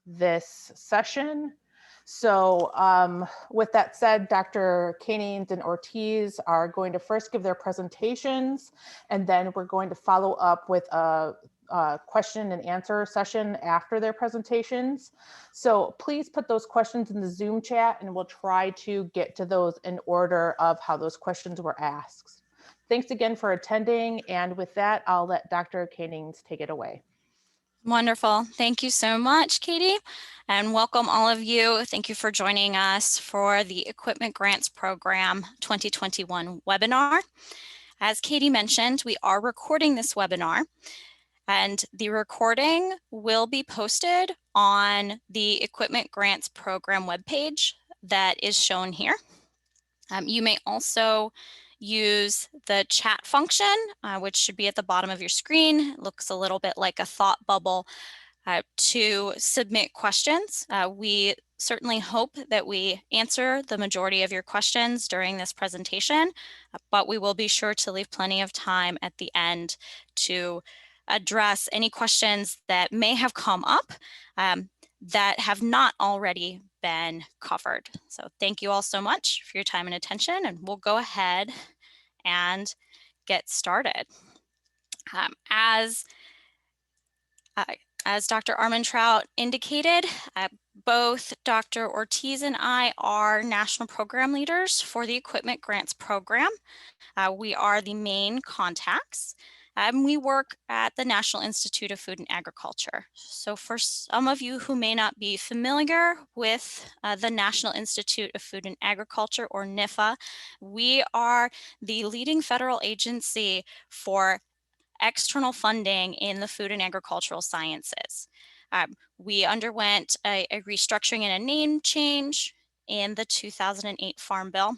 this session. So with that said, Dr. Canines and Ortiz are going to first give their presentations, and then we're going to follow up with a question and answer session after their presentations. So please put those questions in the Zoom chat, and we'll try to get to those in order of how those questions were asked. Thanks again for attending, and with that, I'll let Dr. Canines take it away. Wonderful. Thank you so much, Katie, and welcome all of you. Thank you for joining us for the Equipment Grants Program 2021 webinar. As Katie mentioned, we are recording this webinar, and the recording will be posted on the Equipment Grants Program webpage that is shown here. You may also use the chat function, which should be at the bottom of your screen. It looks a little bit like a thought bubble to submit questions. We certainly hope that we answer the majority of your questions during this presentation, but we will be sure to leave plenty of time at the end to address any questions that may have come up that have not already been covered. So thank you all so much for your time and attention, and we'll go ahead and get started. As Dr. Armentrout indicated, both Dr. Ortiz and I are national program leaders for the Equipment Grants Program. We are the main contacts. We work at the National Institute of Food and Agriculture. So for some of you who may not be familiar with the National Institute of Food and Agriculture, or NIFA, we are the leading federal agency for external funding in the food and agricultural sciences. We underwent a restructuring and a name change in the 2008 Farm Bill.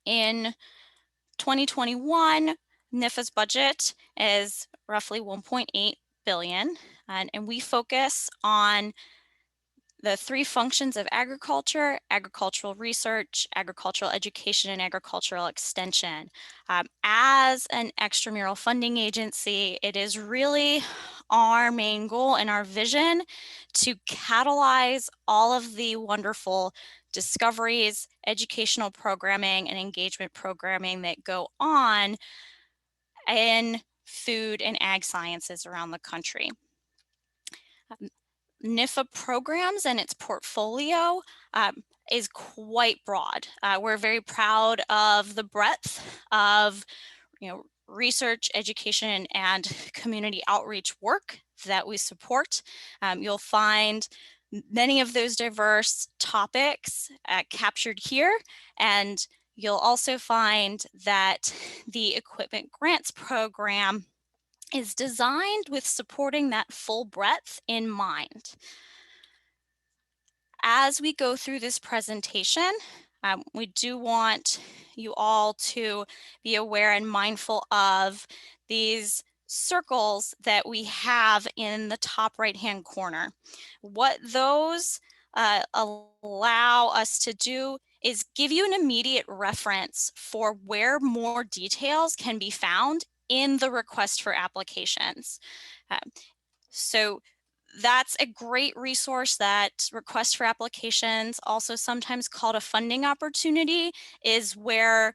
In 2021, NIFA's budget is roughly $1.8 billion, and we focus on the three functions of agriculture: agricultural research, agricultural education, and agricultural extension. As an extramural funding agency, it is really our main goal and our vision to catalyze all of the wonderful discoveries, educational programming, and engagement programming that go on in food and ag sciences around the country. NIFA Programs and its portfolio is quite broad. We're very proud of the breadth of research, education, and community outreach work that we support. You'll find many of those diverse topics captured here, and you'll also find that the Equipment Grants Program is designed with supporting that full breadth in mind. As we go through this presentation, we do want you all to be aware and mindful of these circles that we have in the top right-hand corner. What those allow us to do is give you an immediate reference for where more details can be found in the request for applications. So that's a great resource. That request for applications, also sometimes called a funding opportunity, is where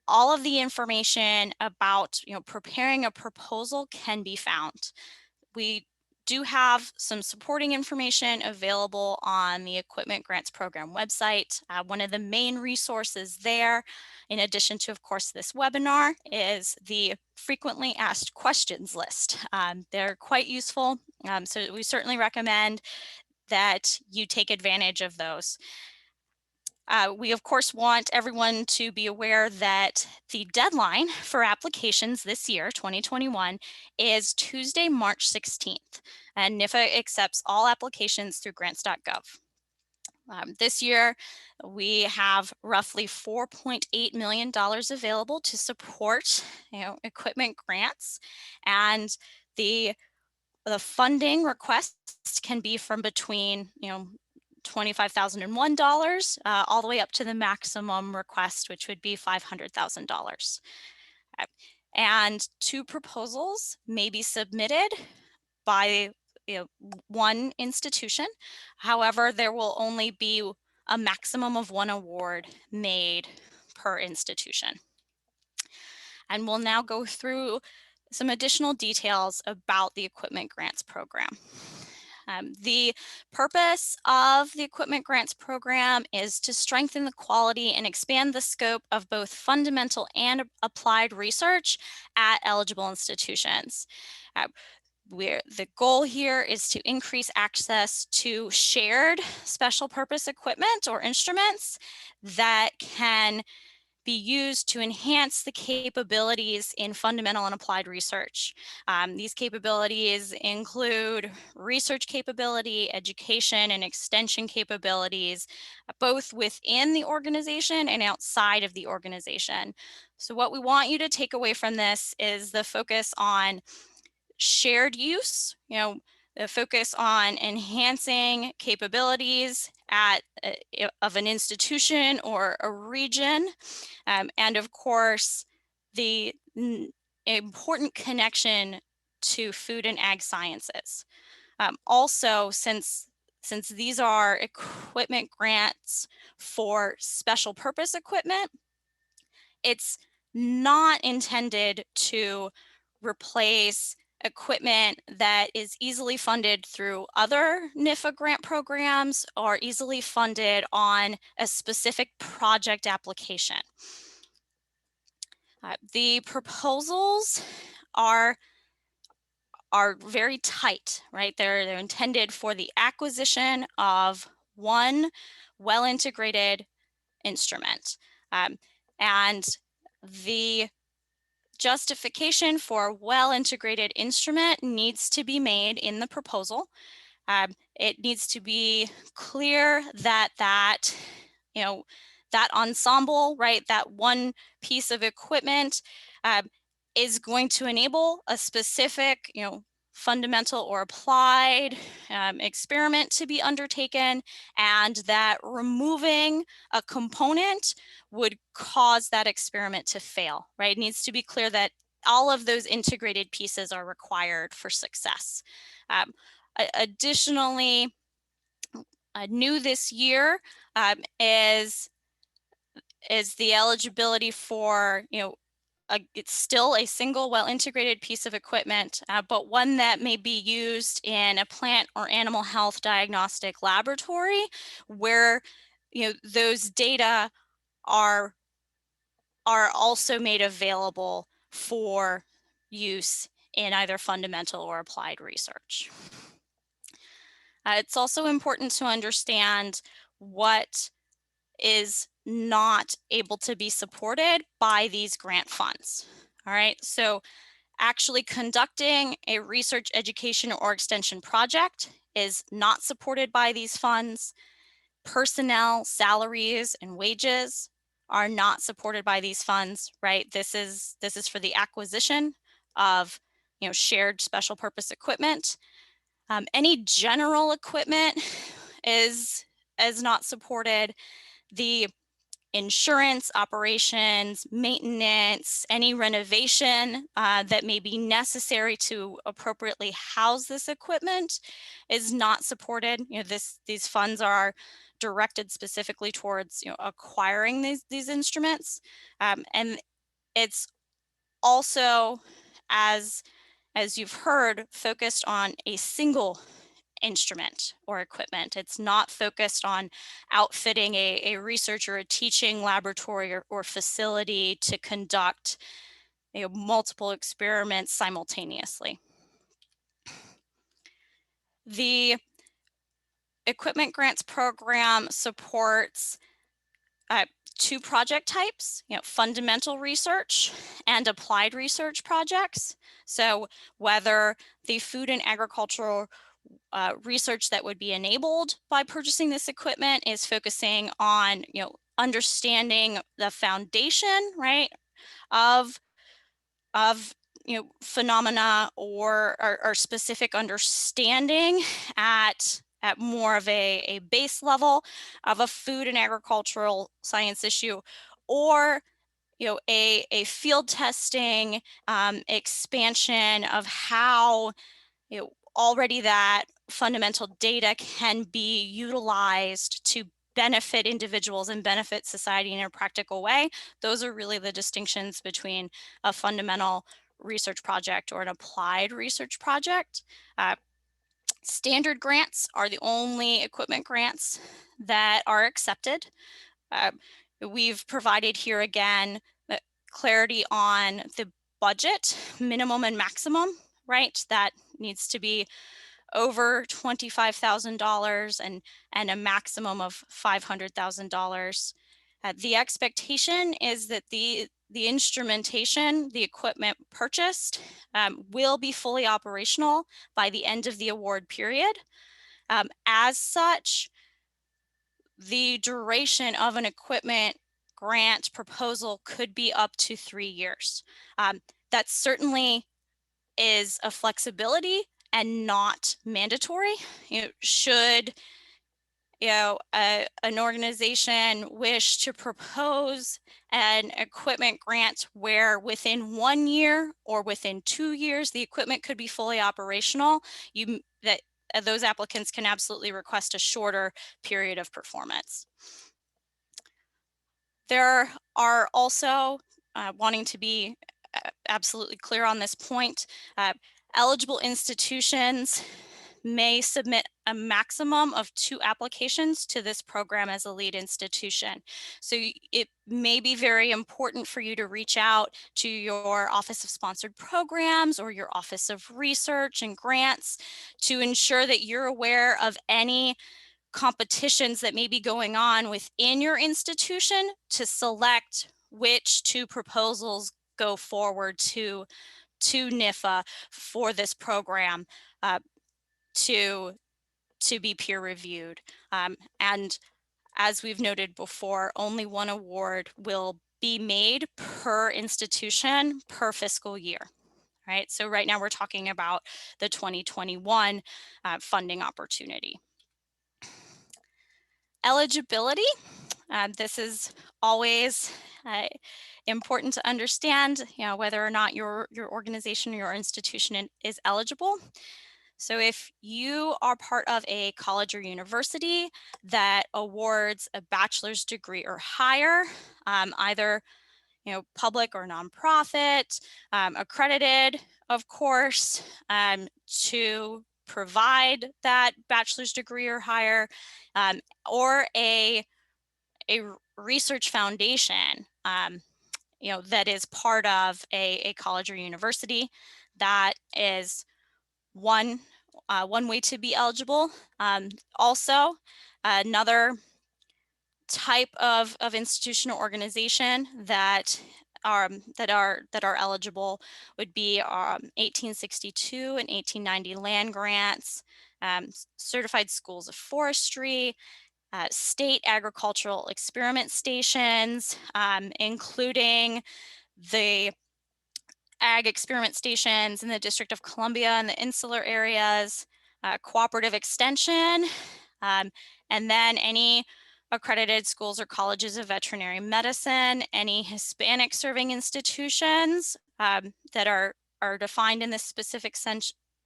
all of the information about preparing a proposal can be found. We do have some supporting information available on the Equipment Grants Program website. One of the main resources there, in addition to, of course, this webinar, is the frequently asked questions list. They're quite useful, so we certainly recommend that you take advantage of those. We, of course, want everyone to be aware that the deadline for applications this year, 2021, is Tuesday, March 16th, and NIFA accepts all applications through grants.gov. This year, we have roughly $4.8 million available to support equipment grants, and the funding requests can be from between $25,001 all the way up to the maximum request, which would be $500,000. And 2 proposals may be submitted by one institution. However, there will only be a maximum of one award made per institution. And we'll now go through some additional details about the Equipment Grants Program. The purpose of the Equipment Grants Program is to strengthen the quality and expand the scope of both fundamental and applied research at eligible institutions. The goal here is to increase access to shared special purpose equipment or instruments that can be used to enhance the capabilities in fundamental and applied research. These capabilities include research capability, education and extension capabilities, both within the organization and outside of the organization. So what we want you to take away from this is the focus on shared use, the focus on enhancing capabilities of an institution or a region, and of course, the important connection to food and ag sciences. Also, since these are equipment grants for special purpose equipment, it's not intended to replace equipment that is easily funded through other NIFA grant programs or easily funded on a specific project application. The proposals are very tight, right? They're intended for the acquisition of one well-integrated instrument. And the justification for a well-integrated instrument needs to be made in the proposal. It needs to be clear that that ensemble, right, that one piece of equipment is going to enable a specific, fundamental or applied experiment to be undertaken, and that removing a component would cause that experiment to fail, right? It needs to be clear that all of those integrated pieces are required for success. Additionally, new this year is the eligibility for, it's still a single well-integrated piece of equipment, but one that may be used in a plant or animal health diagnostic laboratory where, those data are also made available for use in either fundamental or applied research. It's also important to understand what is not able to be supported by these grant funds. All right, so actually conducting a research, education, or extension project is not supported by these funds. Personnel, salaries, and wages are not supported by these funds, right? This is for the acquisition of, shared special purpose equipment. Any general equipment is not supported. The insurance, operations, maintenance, any renovation that may be necessary to appropriately house this equipment is not supported. These funds are directed specifically towards acquiring these instruments, and it's also, as you've heard, focused on a single instrument or equipment. It's not focused on outfitting a research or a teaching laboratory or facility to conduct multiple experiments simultaneously. The Equipment Grants Program supports two project types, fundamental research and applied research projects. So whether the food and agricultural research that would be enabled by purchasing this equipment is focusing on, understanding the foundation, right, of phenomena or specific understanding at more of a base level of a food and agricultural science issue, or a field testing expansion of how already that fundamental data can be utilized to benefit individuals and benefit society in a practical way. Those are really the distinctions between a fundamental research project or an applied research project. Standard grants are the only equipment grants that are accepted. Uh, we've provided here again clarity on the budget, minimum and maximum, right? That needs to be over $25,000 and a maximum of $500,000. The expectation is that the instrumentation, the equipment purchased, will be fully operational by the end of the award period. As such, the duration of an equipment grant proposal could be up to 3 years. That certainly is a flexibility and not mandatory. Should an organization wish to propose an equipment grant where within 1 year or within 2 years the equipment could be fully operational, those applicants can absolutely request a shorter period of performance. There are also, wanting to be absolutely clear on this point, eligible institutions may submit a maximum of 2 applications to this program as a lead institution. So it may be very important for you to reach out to your Office of Sponsored Programs or your Office of Research and Grants to ensure that you're aware of any competitions that may be going on within your institution to select which 2 proposals go forward to NIFA for this program to be peer reviewed. And as we've noted before, only 1 award will be made per institution per fiscal year. Right, so right now we're talking about the 2021 funding opportunity. Eligibility, this is always important to understand, whether or not your organization or your institution is eligible. So if you are part of a college or university that awards a bachelor's degree or higher, either public or nonprofit, accredited, of course, to provide that bachelor's degree or higher, or a research foundation, that is part of a college or university, that is one way to be eligible. Also, another type of institutional organization that are eligible would be 1862 and 1890 land grants, certified schools of forestry, state agricultural experiment stations, including the ag experiment stations in the District of Columbia and the insular areas, cooperative extension, and then any accredited schools or colleges of veterinary medicine, any Hispanic serving institutions that are defined in this specific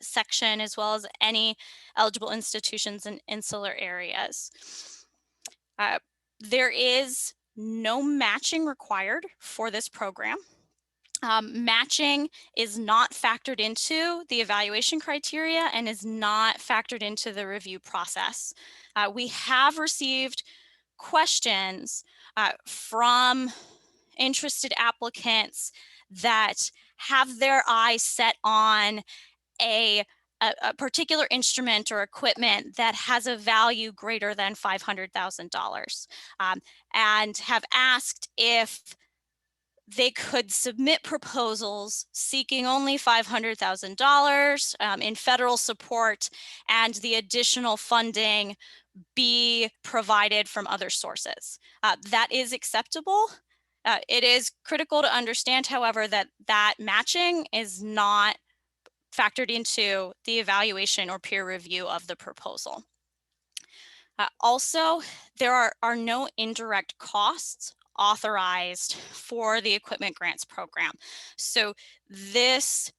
section, as well as any eligible institutions in insular areas. There is no matching required for this program. Matching is not factored into the evaluation criteria and is not factored into the review process. We have received questions from interested applicants that have their eyes set on a particular instrument or equipment that has a value greater than $500,000, and have asked if they could submit proposals seeking only $500,000 in federal support, and the additional funding be provided from other sources. That is acceptable. It is critical to understand, however, that matching is not factored into the evaluation or peer review of the proposal. Also, there are no indirect costs authorized for the equipment grants program. So this,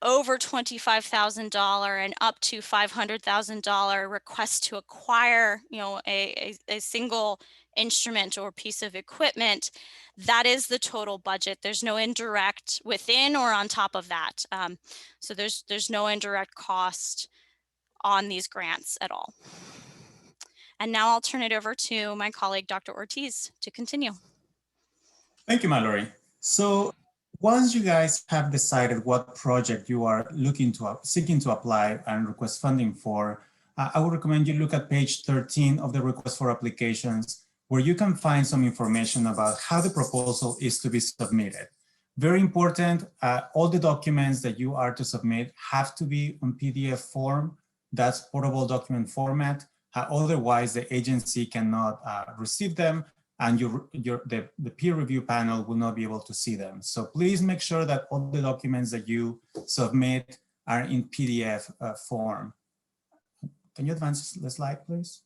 over $25,000 and up to $500,000 request to acquire, a single instrument or piece of equipment, that is the total budget. There's no indirect within or on top of that. So there's no indirect cost on these grants at all. And now I'll turn it over to my colleague, Dr. Ortiz, to continue. Thank you, Mallory. So once you guys have decided what project you are seeking to apply and request funding for, I would recommend you look at page 13 of the request for applications, where you can find some information about how the proposal is to be submitted. Very important, all the documents that you are to submit have to be on PDF form. That's portable document format. Otherwise, the agency cannot receive them, and the peer review panel will not be able to see them. So please make sure that all the documents that you submit are in PDF form. Can you advance the slide, please?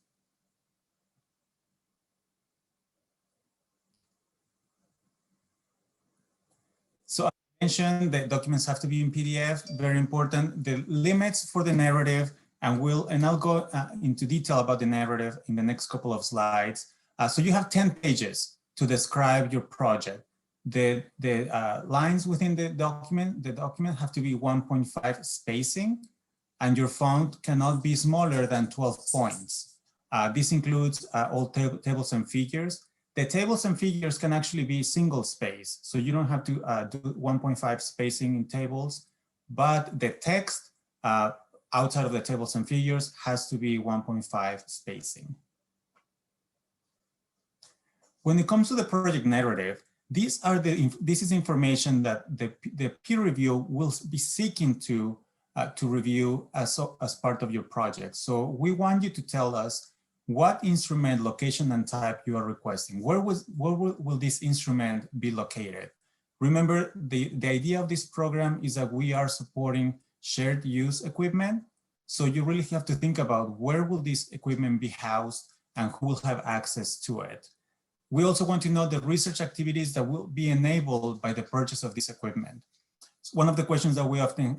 So I mentioned the documents have to be in PDF, very important. The limits for the narrative, and I'll go into detail about the narrative in the next couple of slides. So you have 10 pages to describe your project. The lines within the document have to be 1.5 spacing, and your font cannot be smaller than 12 points. This includes all tables and figures. The tables and figures can actually be single space, so you don't have to do 1.5 spacing in tables, but the text outside of the tables and figures has to be 1.5 spacing. When it comes to the project narrative, this is information that the peer review will be seeking to review as part of your project. So we want you to tell us what instrument, location, and type you are requesting. Where will this instrument be located? Remember, the idea of this program is that we are supporting shared use equipment. So you really have to think about where will this equipment be housed and who will have access to it. We also want to know the research activities that will be enabled by the purchase of this equipment. So one of the questions that we often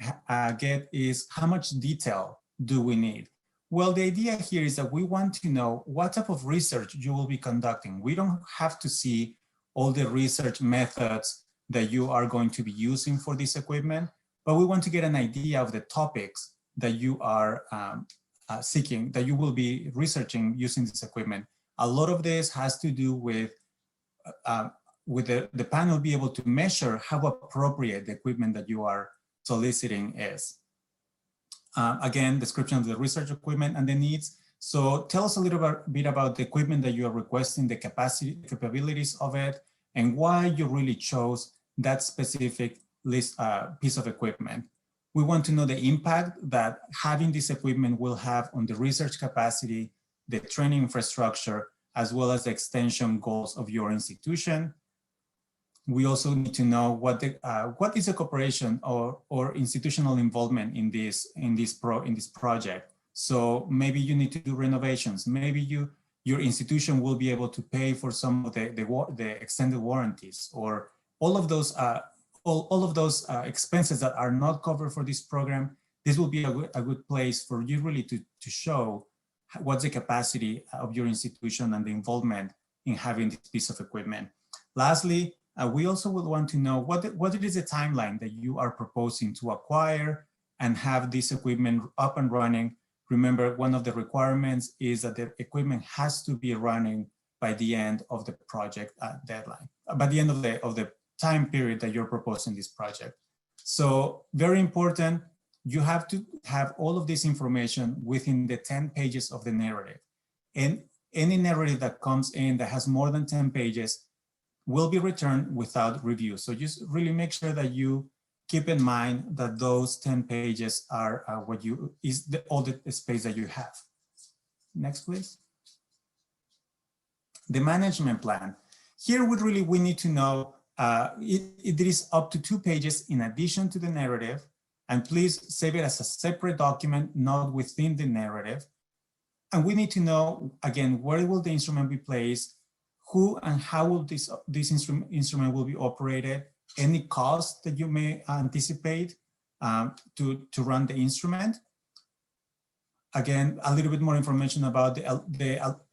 get is, how much detail do we need? Well, the idea here is that we want to know what type of research you will be conducting. We don't have to see all the research methods that you are going to be using for this equipment, but we want to get an idea of the topics that you are seeking, that you will be researching using this equipment. A lot of this has to do with the panel be able to measure how appropriate the equipment that you are soliciting is. Again, description of the research equipment and the needs. So tell us a little bit about the equipment that you are requesting, the capabilities of it, and why you really chose that specific piece of equipment. We want to know the impact that having this equipment will have on the research capacity, the training infrastructure, as well as the extension goals of your institution. We also need to know what is the cooperation or institutional involvement in this project. So maybe you need to do renovations. Maybe your institution will be able to pay for some of the extended warranties, or all of those expenses that are not covered for this program. This will be a good place for you really to show what's the capacity of your institution and the involvement in having this piece of equipment. Lastly, we also would want to know what is the timeline that you are proposing to acquire and have this equipment up and running. Remember, one of the requirements is that the equipment has to be running by the end of the project deadline, by the end of the time period that you're proposing this project. So very important, you have to have all of this information within the 10 pages of the narrative. And any narrative that comes in that has more than 10 pages will be returned without review. So just really make sure that you keep in mind that those 10 pages are all the space that you have. Next, please. The management plan. Here we need to know it is up to 2 pages in addition to the narrative, and please save it as a separate document, not within the narrative. And we need to know, again, where will the instrument be placed, who and how will this instrument will be operated, any cost that you may anticipate, to run the instrument. Again, a little bit more information about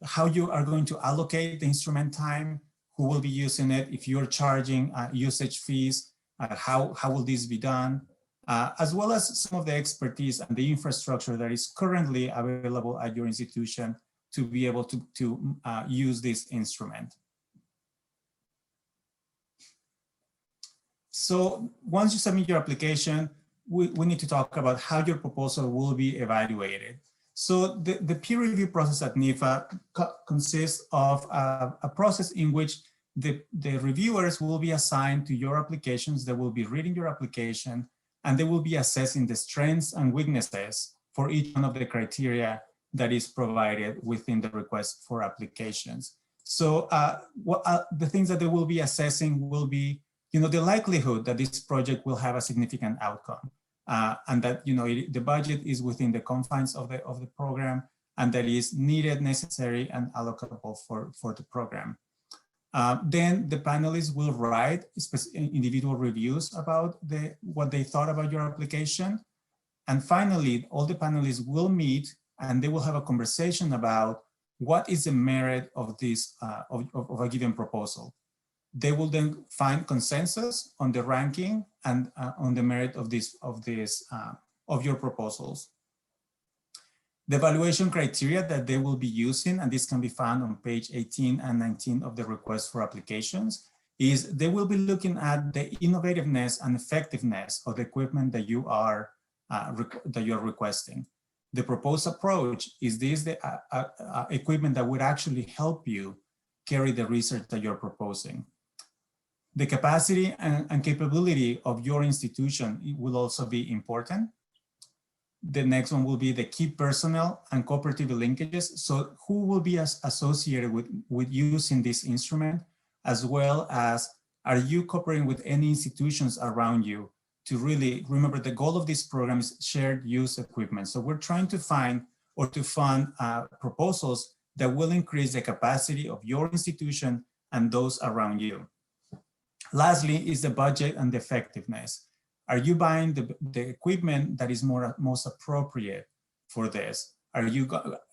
how you are going to allocate the instrument time, who will be using it, if you're charging usage fees, how will this be done, as well as some of the expertise and the infrastructure that is currently available at your institution to be able to use this instrument. So once you submit your application, we need to talk about how your proposal will be evaluated. So the peer review process at NIFA consists of a process in which the reviewers will be assigned to your applications. They will be reading your application, and they will be assessing the strengths and weaknesses for each one of the criteria that is provided within the request for applications. So the things that they will be assessing will be, the likelihood that this project will have a significant outcome, and that the budget is within the confines of the program, and that is needed, necessary, and allocable for the program. Then the panelists will write individual reviews about what they thought about your application. And finally, all the panelists will meet and they will have a conversation about what is the merit of this of a given proposal. They will then find consensus on the ranking and on the merit of your proposals. The evaluation criteria that they will be using, and this can be found on page 18 and 19 of the request for applications, is they will be looking at the innovativeness and effectiveness of the equipment that you are requesting. The proposed approach, is this the equipment that would actually help you carry the research that you're proposing? The capacity and capability of your institution will also be important. The next one will be the key personnel and cooperative linkages. So who will be associated with using this instrument, as well as are you cooperating with any institutions around you to really remember the goal of this program is shared use equipment. So we're trying to find or to fund proposals that will increase the capacity of your institution and those around you. Lastly is the budget and the effectiveness. Are you buying the equipment that is most appropriate for this?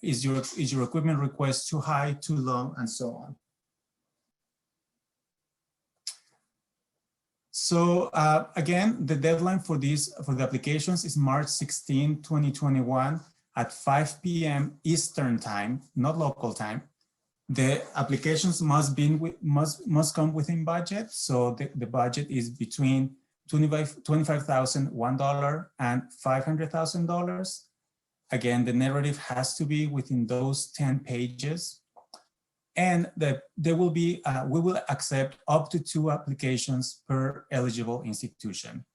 Is your equipment request too high, too low, and so on? So again, the deadline for the applications is March 16, 2021 at 5 p.m. Eastern time, not local time. The applications must come within budget. So the budget is between $25,001 and $500,000. Again, the narrative has to be within those 10 pages. And we will accept up to 2 applications per eligible institution.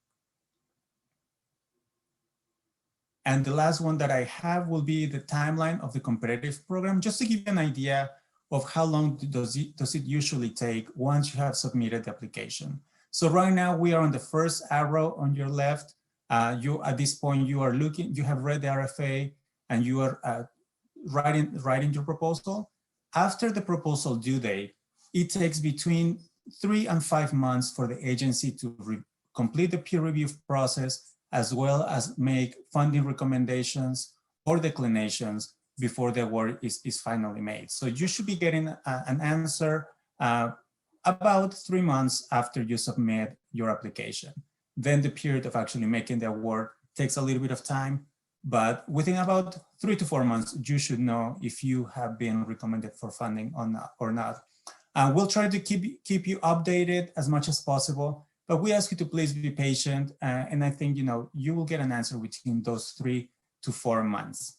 And the last one that I have will be the timeline of the competitive program, just to give you an idea of how long does it usually take once you have submitted the application. So right now we are on the first arrow on your left. At this point you have read the RFA and you are writing your proposal. After the proposal due date, it takes between 3 and 5 months for the agency to complete the peer review process, as well as make funding recommendations or declinations before the award is finally made. So you should be getting an answer about 3 months after you submit your application. Then the period of actually making the award takes a little bit of time, but within about 3 to 4 months, you should know if you have been recommended for funding or not. We'll try to keep you updated as much as possible, but we ask you to please be patient. And I think you will get an answer within those 3 to 4 months.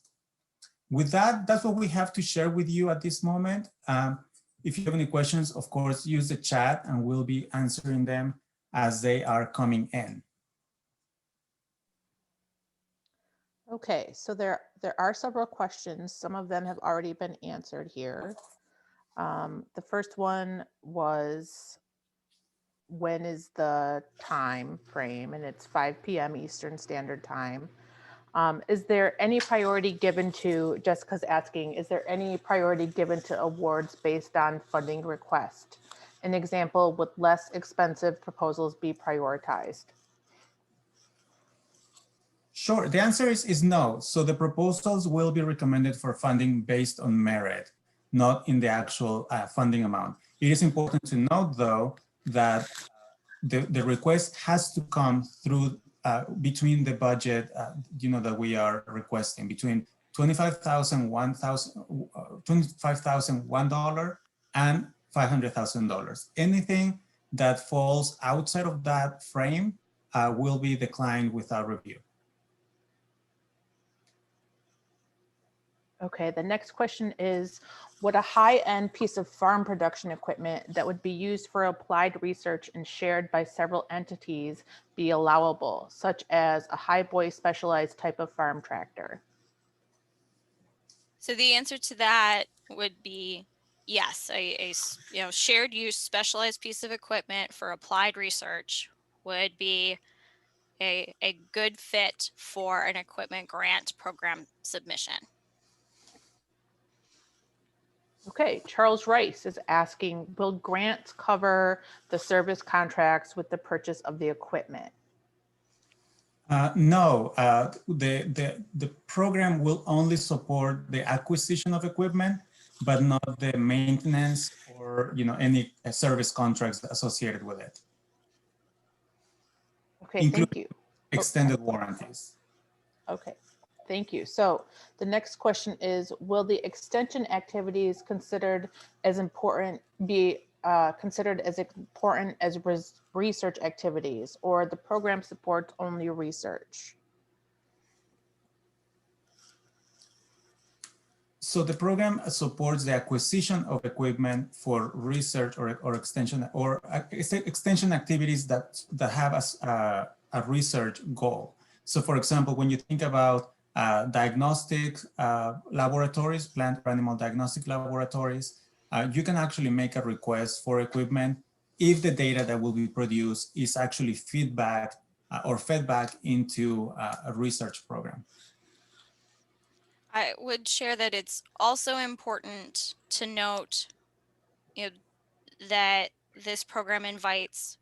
With that, that's what we have to share with you at this moment. If you have any questions, of course, use the chat and we'll be answering them as they are coming in. Okay, so there are several questions. Some of them have already been answered here. The first one was, when is the time frame? And it's 5 p.m. Eastern Standard Time. Is there any priority given to, Jessica's asking, is there any priority given to awards based on funding request? An example, would less expensive proposals be prioritized? Sure, the answer is no. So the proposals will be recommended for funding based on merit, not in the actual funding amount. It is important to note, though, that the request has to come through between the budget, that we are requesting between $25,001 and $500,000. Anything that falls outside of that frame will be declined without review. Okay, the next question is, would a high-end piece of farm production equipment that would be used for applied research and shared by several entities be allowable, such as a highboy specialized type of farm tractor? So the answer to that would be yes. A shared use specialized piece of equipment for applied research would be a good fit for an equipment grant program submission. Okay, Charles Rice is asking, will grants cover the service contracts with the purchase of the equipment? No, the program will only support the acquisition of equipment, but not the maintenance or any service contracts associated with it. Okay, thank you. Extended warranties. Okay, thank you. So the next question is, will the extension activities considered as important be considered as important as research activities, or the program supports only research? So the program supports the acquisition of equipment for research or extension extension activities that have a research goal. So for example, when you think about diagnostic laboratories, plant or animal diagnostic laboratories, you can actually make a request for equipment if the data that will be produced is actually feedback or fed back into a research program. I would share that it's also important to note, that this program invites,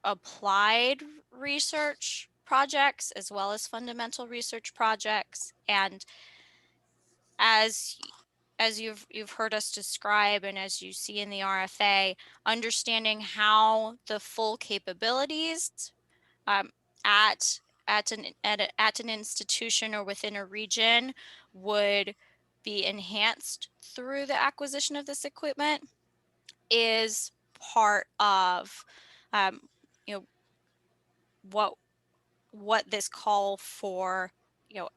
applied research projects as well as fundamental research projects. And as you've heard us describe, and as you see in the RFA, understanding how the full capabilities at an institution or within a region would be enhanced through the acquisition of this equipment is part of what this call for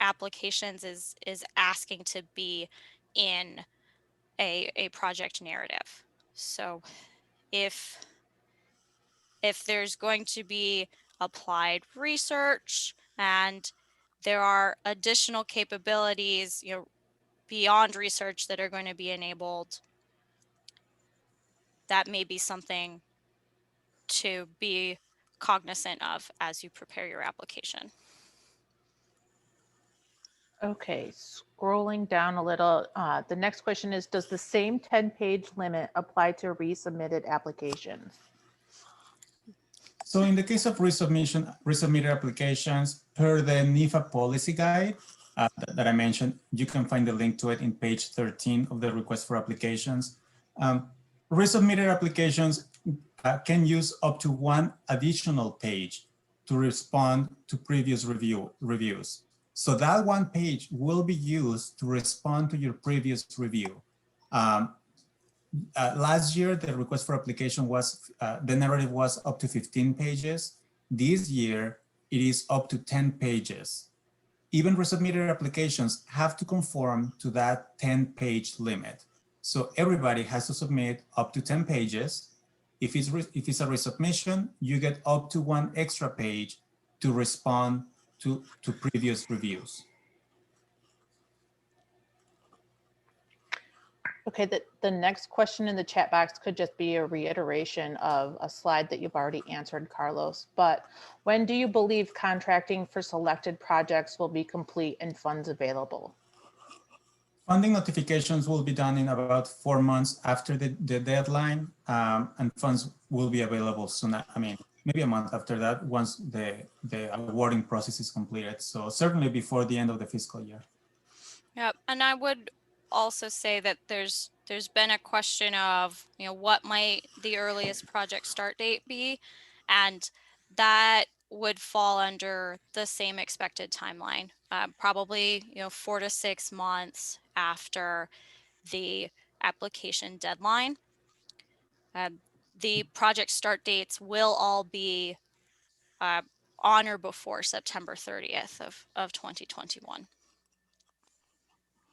applications is asking to be in a project narrative. So if there's going to be applied research and there are additional capabilities beyond research that are going to be enabled, that may be something to be cognizant of as you prepare your application. Okay, scrolling down a little, the next question is, does the same 10-page limit apply to resubmitted applications? So in the case of resubmitted applications, per the NIFA policy guide that I mentioned, you can find the link to it in page 13 of the request for applications. Resubmitted applications can use up to one additional page to respond to previous reviews. So that one page will be used to respond to your previous review. Last year, the request for application was, the narrative was up to 15 pages. This year, it is up to 10 pages. Even resubmitted applications have to conform to that 10-page limit. So everybody has to submit up to 10 pages. If it's a resubmission, you get up to one extra page to respond to previous reviews. Okay, the next question in the chat box could just be a reiteration of a slide that you've already answered, Carlos. But when do you believe contracting for selected projects will be complete and funds available? Funding notifications will be done in about 4 months after the deadline, and funds will be available soon. I mean, maybe a month after that, once the awarding process is completed. So certainly before the end of the fiscal year. Yep, and I would also say that there's been a question of, what might the earliest project start date be, and that would fall under the same expected timeline, probably 4 to 6 months after the application deadline. The project start dates will all be on or before September 30th of 2021.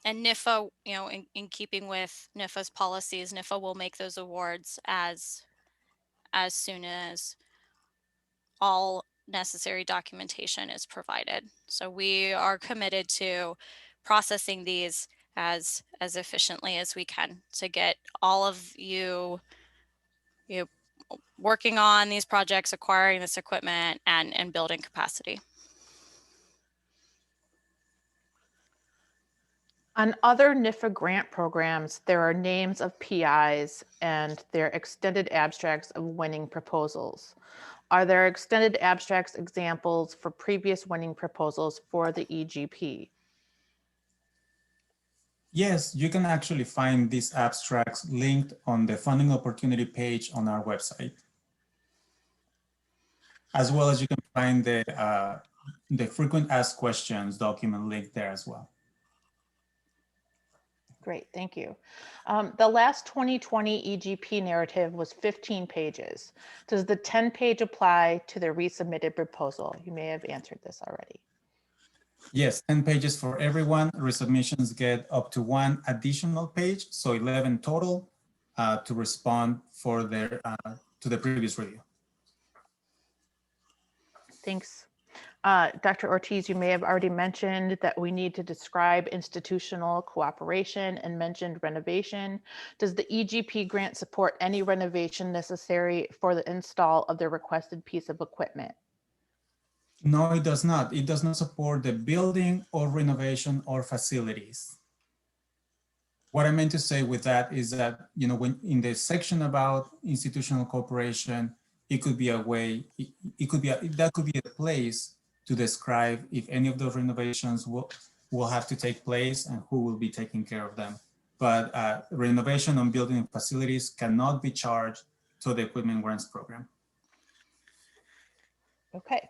And NIFA, in keeping with NIFA's policies, NIFA will make those awards as soon as all necessary documentation is provided. So we are committed to processing these as efficiently as we can to get all of you working on these projects, acquiring this equipment, and building capacity. On other NIFA grant programs, there are names of PIs and their extended abstracts of winning proposals. Are there extended abstracts examples for previous winning proposals for the EGP? Yes, you can actually find these abstracts linked on the funding opportunity page on our website. As well as you can find the frequent asked questions document linked there as well. Great, thank you. The last 2020 EGP narrative was 15 pages. Does the 10-page apply to the resubmitted proposal? You may have answered this already. Yes, 10 pages for everyone. Resubmissions get up to 1 additional page, so 11 total to respond for their to the previous review. Thanks. Dr. Ortiz, you may have already mentioned that we need to describe institutional cooperation and mentioned renovation. Does the EGP grant support any renovation necessary for the install of the requested piece of equipment? No, it does not. It does not support the building or renovation or facilities. What I meant to say with that is that, when in the section about institutional cooperation, it could be a way, that could be a place to describe if any of those renovations will have to take place and who will be taking care of them. But renovation on building and facilities cannot be charged to the equipment grants program. Okay.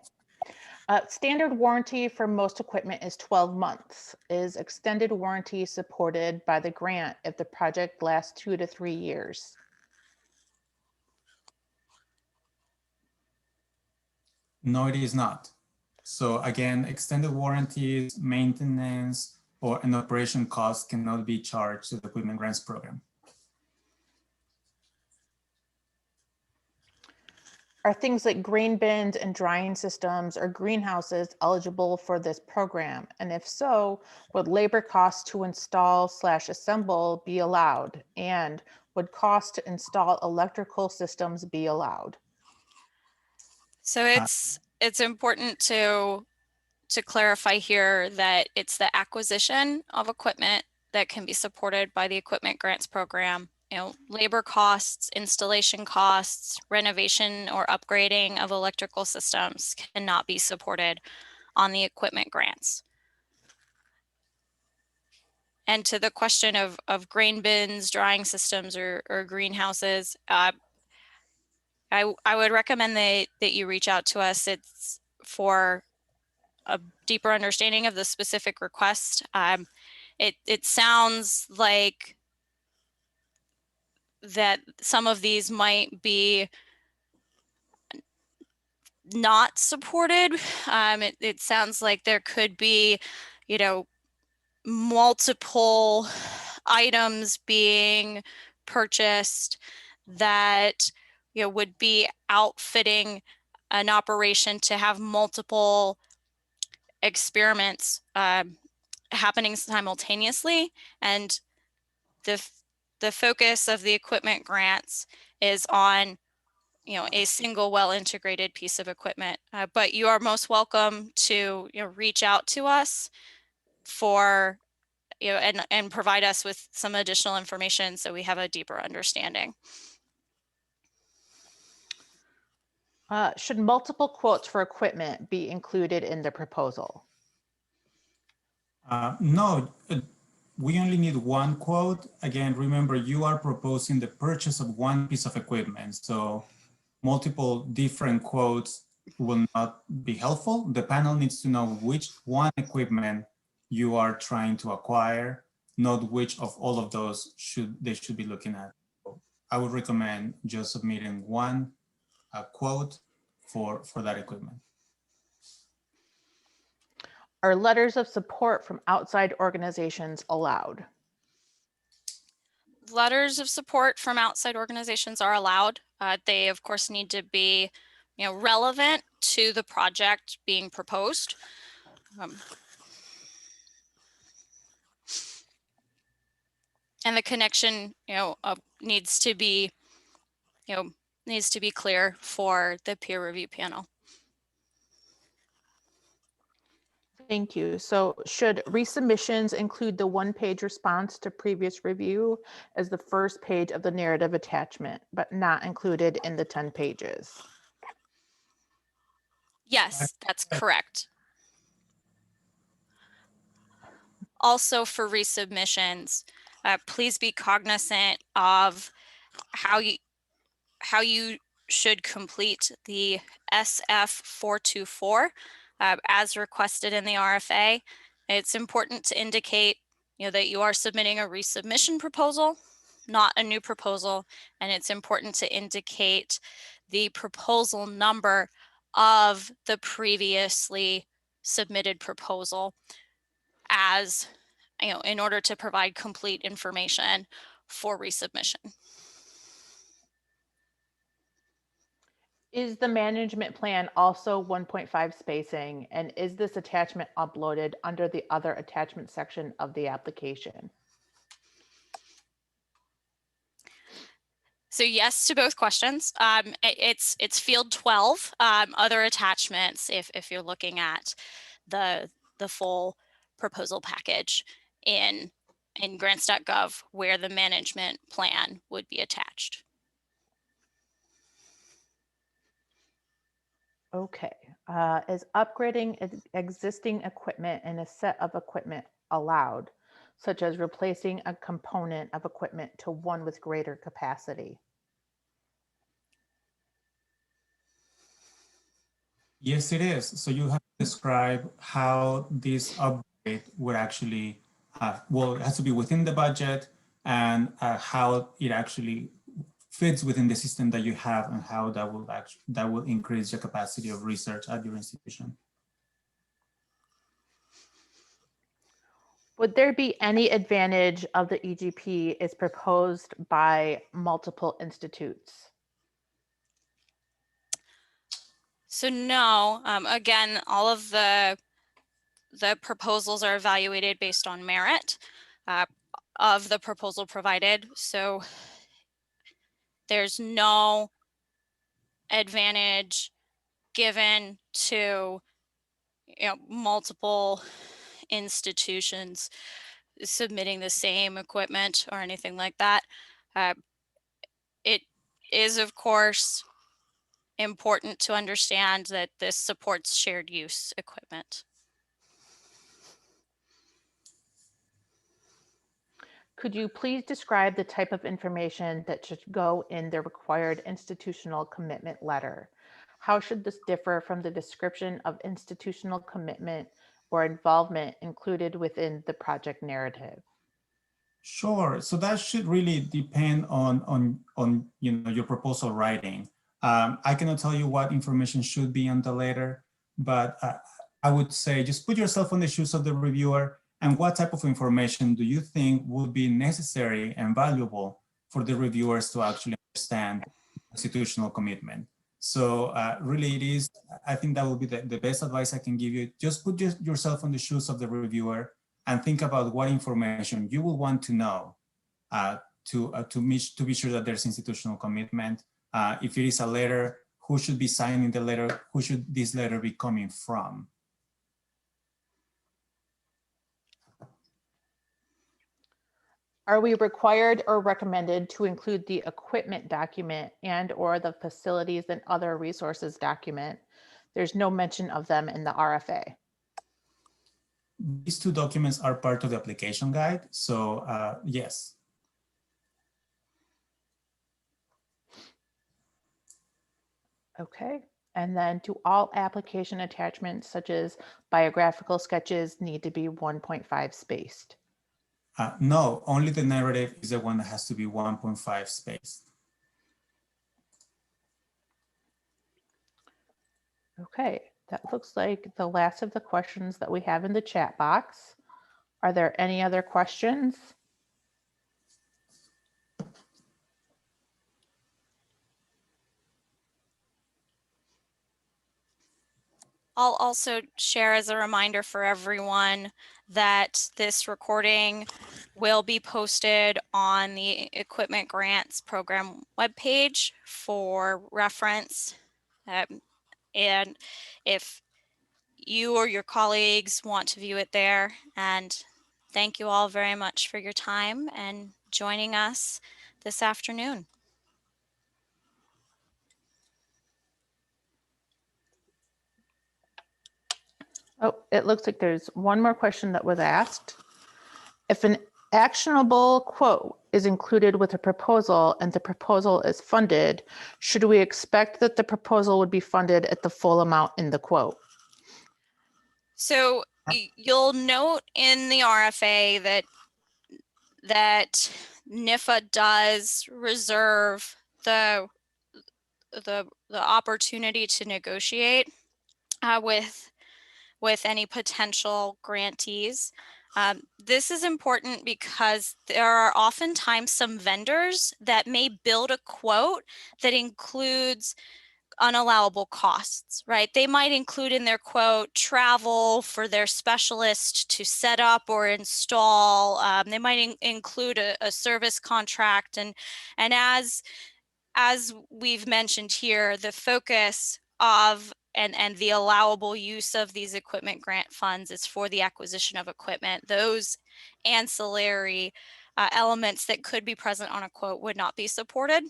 Standard warranty for most equipment is 12 months. Is extended warranty supported by the grant if the project lasts 2 to 3 years? No, it is not. So again, extended warranties, maintenance, or an operation cost cannot be charged to the equipment grants program. Are things like grain bins and drying systems or greenhouses eligible for this program? And if so, would labor costs to install/assemble be allowed? And would costs to install electrical systems be allowed? So it's important to clarify here that it's the acquisition of equipment that can be supported by the equipment grants program. Labor costs, installation costs, renovation or upgrading of electrical systems cannot be supported on the equipment grants. And to the question of grain bins, drying systems, or greenhouses, I would recommend that you reach out to us. It's for a deeper understanding of the specific request. It sounds like that some of these might be not supported. It sounds like there could be, multiple items being purchased that, would be outfitting an operation to have multiple experiments happening simultaneously. And the focus of the equipment grants is on a single well-integrated piece of equipment. But you are most welcome to reach out to us for and provide us with some additional information so we have a deeper understanding. Should multiple quotes for equipment be included in the proposal? No, we only need one quote. Again, remember, you are proposing the purchase of one piece of equipment. So multiple different quotes will not be helpful. The panel needs to know which one equipment you are trying to acquire, not which of all of those they should be looking at. I would recommend just submitting one quote for that equipment. Are letters of support from outside organizations allowed? Letters of support from outside organizations are allowed. They, of course, need to be, relevant to the project being proposed. And the connection, needs to be clear for the peer review panel. Thank you. So should resubmissions include the one-page response to previous review as the first page of the narrative attachment, but not included in the 10 pages? Yes, that's correct. Also for resubmissions, please be cognizant of how you should complete the SF424 as requested in the RFA. It's important to indicate that you are submitting a resubmission proposal, not a new proposal, and it's important to indicate the proposal number of the previously submitted proposal as in order to provide complete information for resubmission. Is the management plan also 1.5 spacing, and is this attachment uploaded under the other attachment section of the application? So yes to both questions. It's field 12, other attachments if you're looking at the full proposal package in grants.gov where the management plan would be attached. Okay. Is upgrading existing equipment and a set of equipment allowed, such as replacing a component of equipment to one with greater capacity? Yes, it is. So you have to describe how this upgrade would actually, well, it has to be within the budget and how it actually fits within the system that you have and how that will increase the capacity of research at your institution. Would there be any advantage of the EGP is proposed by multiple institutes? So no, again, all of the proposals are evaluated based on merit of the proposal provided. So there's no advantage given to multiple institutions submitting the same equipment or anything like that. It is, of course, important to understand that this supports shared use equipment. Could you please describe the type of information that should go in the required institutional commitment letter? How should this differ from the description of institutional commitment or involvement included within the project narrative? Sure. So that should really depend on your proposal writing. I cannot tell you what information should be on the letter, but I would say just put yourself on the shoes of the reviewer and what type of information do you think would be necessary and valuable for the reviewers to actually understand institutional commitment. So really it is, I think that would be the best advice I can give you. Just put yourself on the shoes of the reviewer and think about what information you will want to know to be sure that there's institutional commitment. If it is a letter, who should be signing the letter? Who should this letter be coming from? Are we required or recommended to include the equipment document and or the facilities and other resources document? There's no mention of them in the RFA. These two documents are part of the application guide, so yes. Okay. And then do all application attachments such as biographical sketches need to be 1.5 spaced? No, only the narrative is the one that has to be 1.5 spaced. Okay, that looks like the last of the questions that we have in the chat box. Are there any other questions? I'll also share as a reminder for everyone that this recording will be posted on the Equipment Grants Program webpage for reference. And if you or your colleagues want to view it there, and thank you all very much for your time and joining us this afternoon. Oh, it looks like there's one more question that was asked. If an actionable quote is included with a proposal and the proposal is funded, should we expect that the proposal would be funded at the full amount in the quote? So you'll note in the RFA that NIFA does reserve the opportunity to negotiate with any potential grantees. This is important because there are oftentimes some vendors that may build a quote that includes unallowable costs, right? They might include in their quote travel for their specialist to set up or install. They might include a service contract, and as we've mentioned here, the focus of and the allowable use of these equipment grant funds is for the acquisition of equipment. Those ancillary elements that could be present on a quote would not be supported.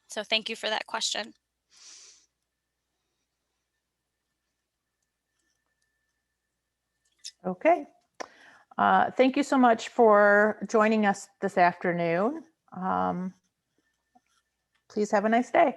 So thank you for that question. Okay. Thank you so much for joining us this afternoon. Please have a nice day.